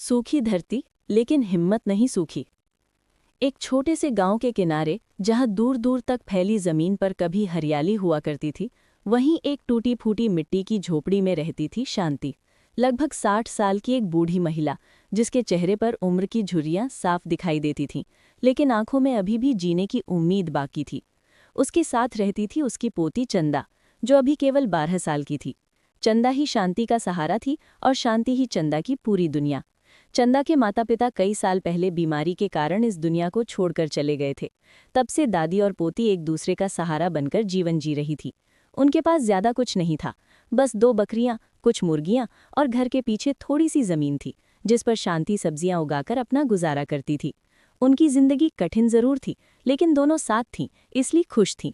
सूखी धरती, लेकिन हिम्मत नहीं सूखी। एक छोटे से गांव के किनारे, जहां दूर दूर तक फैली जमीन पर कभी हरियाली हुआ करती थी, वहीं एक टूटी फूटी मिट्टी की झोपड़ी में रहती थी शांति। लगभग 60 साल की एक बूढ़ी महिला, जिसके चेहरे पर उम्र की झुर्रियां साफ दिखाई देती थीं, लेकिन आंखों में अभी भी जीने की उम्मीद बाकी थी। उसके साथ रहती थी उसकी पोती चंदा, जो अभी केवल 12 साल की थी। चंदा ही शांति का सहारा थी और शांति ही चंदा की पूरी दुनिया। चंदा के माता पिता कई साल पहले बीमारी के कारण इस दुनिया को छोड़कर चले गए थे। तब से दादी और पोती एक दूसरे का सहारा बनकर जीवन जी रही थी। उनके पास ज्यादा कुछ नहीं था, बस 2 बकरियां, कुछ मुर्गियां और घर के पीछे थोड़ी सी जमीन थी, जिस पर शांति सब्जियां उगाकर अपना गुजारा करती थी। उनकी जिंदगी कठिन जरूर थी, लेकिन दोनों साथ थीं, इसलिए खुश थीं।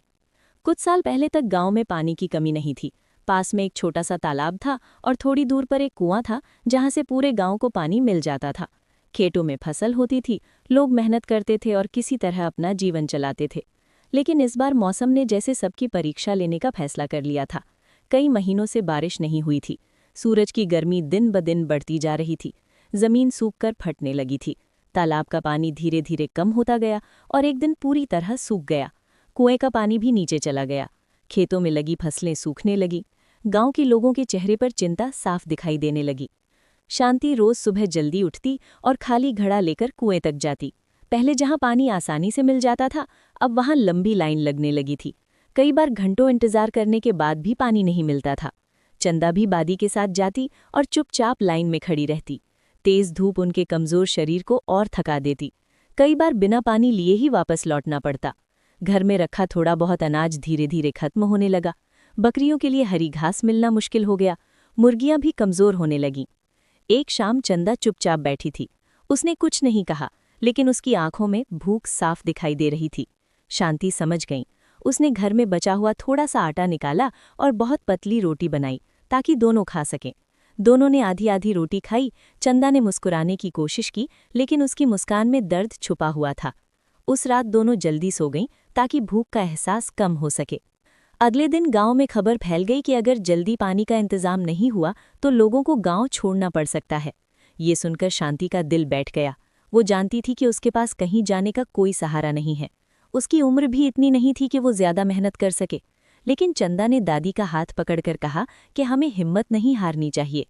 कुछ साल पहले तक गांव में पानी की कमी नहीं थी। पास में एक छोटा सा तालाब था और थोड़ी दूर पर एक कुआं था, जहां से पूरे गांव को पानी मिल जाता था। खेतों में फसल होती थी, लोग मेहनत करते थे और किसी तरह अपना जीवन चलाते थे। लेकिन इस बार मौसम ने जैसे सबकी परीक्षा लेने का फैसला कर लिया था। कई महीनों से बारिश नहीं हुई थी। सूरज की गर्मी दिन ब दिन बढ़ती जा रही थी। जमीन सूखकर फटने लगी थी। तालाब का पानी धीरे धीरे कम होता गया और एक दिन पूरी तरह सूख गया। कुएं का पानी भी नीचे चला गया। खेतों में लगी फसलें सूखने लगी। गांव के लोगों के चेहरे पर चिंता साफ दिखाई देने लगी। शांति रोज सुबह जल्दी उठती और खाली घड़ा लेकर कुएं तक जाती। पहले जहां पानी आसानी से मिल जाता था, अब वहां लंबी लाइन लगने लगी थी। कई बार घंटों इंतजार करने के बाद भी पानी नहीं मिलता था। चंदा भी बादी के साथ जाती और चुपचाप लाइन में खड़ी रहती। तेज धूप उनके कमजोर शरीर को और थका देती। कई बार बिना पानी लिए ही वापस लौटना पड़ता। घर में रखा थोड़ा बहुत अनाज धीरे धीरे खत्म होने लगा। बकरियों के लिए हरी घास मिलना मुश्किल हो गया। मुर्गियां भी कमजोर होने लगीं। एक शाम चंदा चुपचाप बैठी थी। उसने कुछ नहीं कहा, लेकिन उसकी आंखों में भूख साफ दिखाई दे रही थी। शांति समझ गई। उसने घर में बचा हुआ थोड़ा सा आटा निकाला और बहुत पतली रोटी बनाई, ताकि दोनों खा सकें। दोनों ने आधी आधी रोटी खाई। चंदा ने मुस्कुराने की कोशिश की, लेकिन उसकी मुस्कान में दर्द छुपा हुआ था। उस रात दोनों जल्दी सो गईं, ताकि भूख का एहसास कम हो सके। अगले दिन गांव में खबर फैल गई कि अगर जल्दी पानी का इंतजाम नहीं हुआ तो लोगों को गांव छोड़ना पड़ सकता है। ये सुनकर शांति का दिल बैठ गया। वो जानती थी कि उसके पास कहीं जाने का कोई सहारा नहीं है। उसकी उम्र भी इतनी नहीं थी कि वो ज्यादा मेहनत कर सके। लेकिन चंदा ने दादी का हाथ पकड़कर कहा कि हमें हिम्मत नहीं हारनी चाहिए।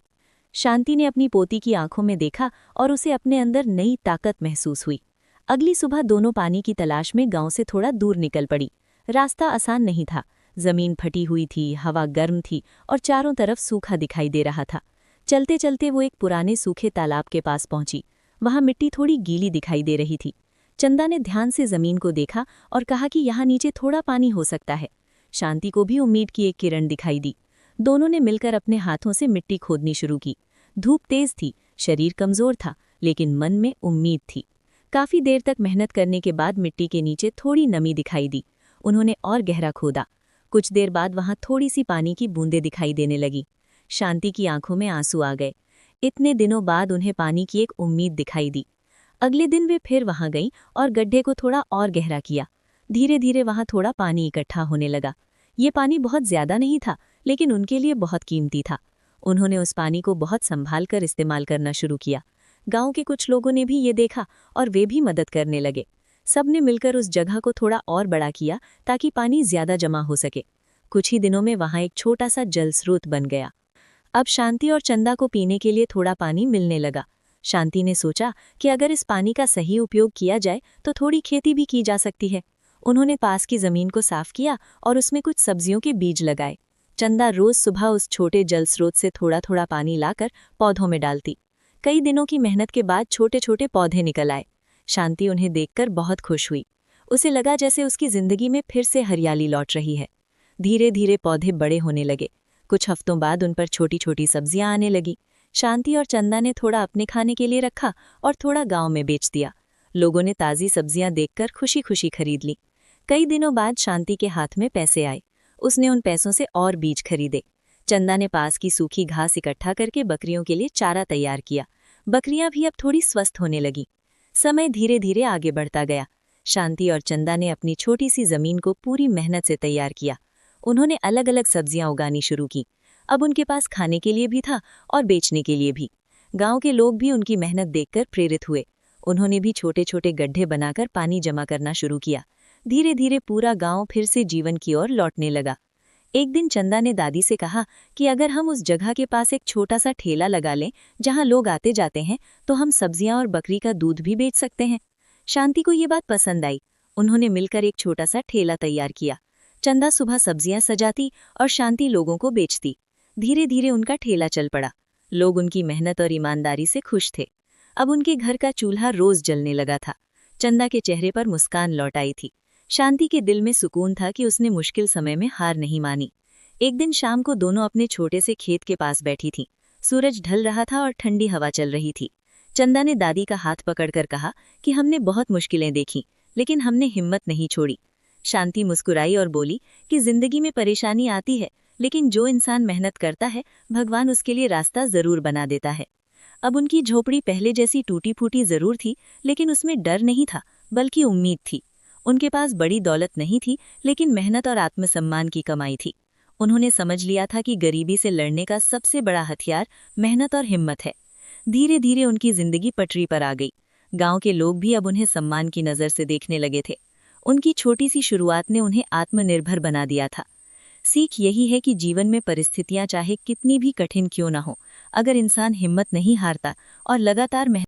शांति ने अपनी पोती की आंखों में देखा और उसे अपने अंदर नई ताकत महसूस हुई। अगली सुबह दोनों पानी की तलाश में गांव से थोड़ा दूर निकल पड़ी। रास्ता आसान नहीं था। जमीन फटी हुई थी, हवा गर्म थी और चारों तरफ सूखा दिखाई दे रहा था। चलते चलते वो एक पुराने सूखे तालाब के पास पहुंची। वहां मिट्टी थोड़ी गीली दिखाई दे रही थी। चंदा ने ध्यान से जमीन को देखा और कहा कि यहाँ नीचे थोड़ा पानी हो सकता है। शांति को भी उम्मीद की एक किरण दिखाई दी। दोनों ने मिलकर अपने हाथों से मिट्टी खोदनी शुरू की। धूप तेज थी, शरीर कमजोर था, लेकिन मन में उम्मीद थी। काफी देर तक मेहनत करने के बाद मिट्टी के नीचे थोड़ी नमी दिखाई दी। उन्होंने और गहरा खोदा। कुछ देर बाद वहां थोड़ी सी पानी की बूंदें दिखाई देने लगी। शांति की आंखों में आंसू आ गए। इतने दिनों बाद उन्हें पानी की एक उम्मीद दिखाई दी। अगले दिन वे फिर वहां गईं और गड्ढे को थोड़ा और गहरा किया। धीरे धीरे वहां थोड़ा पानी इकट्ठा होने लगा। ये पानी बहुत ज्यादा नहीं था, लेकिन उनके लिए बहुत कीमती था। उन्होंने उस पानी को बहुत संभाल कर इस्तेमाल करना शुरू किया। गांव के कुछ लोगों ने भी ये देखा और वे भी मदद करने लगे। सबने मिलकर उस जगह को थोड़ा और बड़ा किया, ताकि पानी ज्यादा जमा हो सके। कुछ ही दिनों में वहां एक छोटा सा जल स्रोत बन गया। अब शांति और चंदा को पीने के लिए थोड़ा पानी मिलने लगा। शांति ने सोचा कि अगर इस पानी का सही उपयोग किया जाए तो थोड़ी खेती भी की जा सकती है। उन्होंने पास की जमीन को साफ किया और उसमें कुछ सब्जियों के बीज लगाए। चंदा रोज सुबह उस छोटे जल स्रोत से थोड़ा थोड़ा पानी लाकर पौधों में डालती। कई दिनों की मेहनत के बाद छोटे छोटे पौधे निकल आए। शांति उन्हें देखकर बहुत खुश हुई। उसे लगा जैसे उसकी जिंदगी में फिर से हरियाली लौट रही है। धीरे धीरे पौधे बड़े होने लगे। कुछ हफ्तों बाद उन पर छोटी छोटी सब्जियां आने लगी। शांति और चंदा ने थोड़ा अपने खाने के लिए रखा और थोड़ा गांव में बेच दिया। लोगों ने ताज़ी सब्जियां देखकर खुशी खुशी खरीद ली। कई दिनों बाद शांति के हाथ में पैसे आए। उसने उन पैसों से और बीज खरीदे। चंदा ने पास की सूखी घास इकट्ठा करके बकरियों के लिए चारा तैयार किया। बकरियां भी अब थोड़ी स्वस्थ होने लगी। समय धीरे धीरे आगे बढ़ता गया। शांति और चंदा ने अपनी छोटी सी जमीन को पूरी मेहनत से तैयार किया। उन्होंने अलग अलग सब्जियां उगानी शुरू की। अब उनके पास खाने के लिए भी था और बेचने के लिए भी। गांव के लोग भी उनकी मेहनत देखकर प्रेरित हुए। उन्होंने भी छोटे छोटे गड्ढे बनाकर पानी जमा करना शुरू किया। धीरे धीरे पूरा गांव फिर से जीवन की ओर लौटने लगा। एक दिन चंदा ने दादी से कहा कि अगर हम उस जगह के पास एक छोटा सा ठेला लगा लें जहां लोग आते जाते हैं, तो हम सब्जियां और बकरी का दूध भी बेच सकते हैं। शांति को ये बात पसंद आई। उन्होंने मिलकर एक छोटा सा ठेला तैयार किया। चंदा सुबह सब्जियां सजाती और शांति लोगों को बेचती। धीरे धीरे उनका ठेला चल पड़ा। लोग उनकी मेहनत और ईमानदारी से खुश थे। अब उनके घर का चूल्हा रोज जलने लगा था। चंदा के चेहरे पर मुस्कान लौट आई थी। शांति के दिल में सुकून था कि उसने मुश्किल समय में हार नहीं मानी। एक दिन शाम को दोनों अपने छोटे से खेत के पास बैठी थीं। सूरज ढल रहा था और ठंडी हवा चल रही थी। चंदा ने दादी का हाथ पकड़कर कहा कि हमने बहुत मुश्किलें देखीं, लेकिन हमने हिम्मत नहीं छोड़ी। शांति मुस्कुराई और बोली कि जिंदगी में परेशानी आती है, लेकिन जो इंसान मेहनत करता है, भगवान उसके लिए रास्ता जरूर बना देता है। अब उनकी झोपड़ी पहले जैसी टूटी फूटी जरूर थी, लेकिन उसमें डर नहीं था, बल्कि उम्मीद थी। उनके पास बड़ी दौलत नहीं थी, लेकिन मेहनत और आत्मसम्मान की कमाई थी। उन्होंने समझ लिया था कि गरीबी से लड़ने का सबसे बड़ा हथियार मेहनत और हिम्मत है। धीरे धीरे उनकी जिंदगी पटरी पर आ गई। गांव के लोग भी अब उन्हें सम्मान की नज़र से देखने लगे थे। उनकी छोटी सी शुरुआत ने उन्हें आत्मनिर्भर बना दिया था। सीख यही है कि जीवन में परिस्थितियां चाहे कितनी भी कठिन क्यों न हो, अगर इंसान हिम्मत नहीं हारता और लगातार